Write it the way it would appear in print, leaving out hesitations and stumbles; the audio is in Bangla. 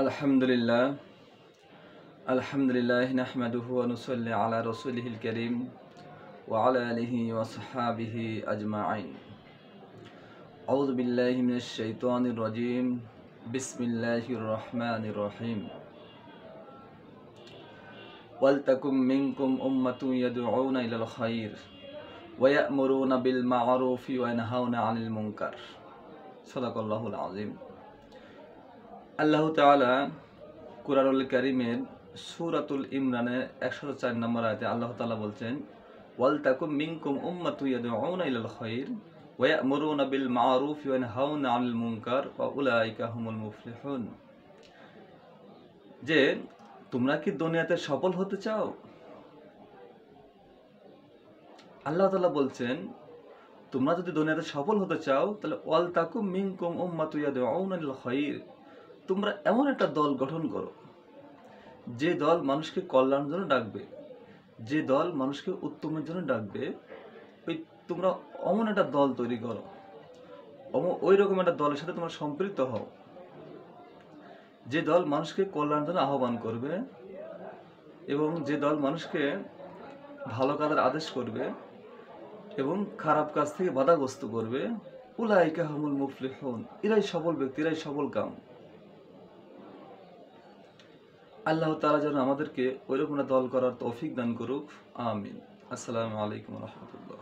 আলহামদুলিল্লাহ আলহামদুলিল্লাহ নাহমাদুহু ওয়া নুসাল্লি আলা রাসূলিহিল কারীম ওয়া আলা আলিহি ওয়া সাহবিহি আজমাইন। আউযু বিল্লাহি মিনাশ শাইতানির রাজীম। বিসমিল্লাহির রহমানির রহিম। ওয়ালতাকুম মিনকুম উম্মাতুন ইয়াদউনা ইলাল খায়র ওয়া ইয়া'মুরুনা বিল মা'রুফি ওয়া ইয়ানহাউনা আনিল মুনকার। সাদাকাল্লাহুল আযীম। আল্লাহ তাআলা কুরআনুল কারীমের সূরাতুল ইমরানের ১০৪ নম্বর আয়াতে আল্লাহ তাআলা বলছেন, ওয়ালতাকুম মিনকুম উম্মাতুন ইয়াদউনা ইলাল খায়র ওয়া ইয়া'মুরুনা বিল মা'রুফি ওয়া ইয়ানহাউনা আনিল মুনকার ওয়া উলাইকা হুমুল মুফলিহুন। যে তোমরা কি দুনিয়াতে সফল হতে চাও? আল্লাহ তাআলা বলছেন, তোমরা যদি দুনিয়াতে সফল হতে চাও তাহলে ওয়ালতাকুম মিনকুম উম্মাতুন ইয়াদউনা ইলাল খায়র, তোমরা এমন একটা দল গঠন করো যে দল মানুষকে কল্যাণের জন্য ডাকবে, যে দল মানুষকে উত্তমের জন্য ডাকবে। তোমরা এমন একটা দল তৈরি করো, ওই রকম একটা দলের সাথে তোমরা সম্পৃক্ত হও যে দল মানুষকে কল্যাণের জন্য আহ্বান করবে এবং যে দল মানুষকে ভালো কাজের আদেশ করবে এবং খারাপ কাজ থেকে বাধাগ্রস্ত করবে। উলাইকা হুমুল মুফলিহুন, এরাই সফল ব্যক্তি, এরাই সফল কাম। আল্লাহ তাআলা যেন আমাদেরকে ওইরকম একটা দল করার তৌফিক দান করুক। আমিন। আসসালামু আলাইকুম ওয়া রাহমাতুল্লাহ।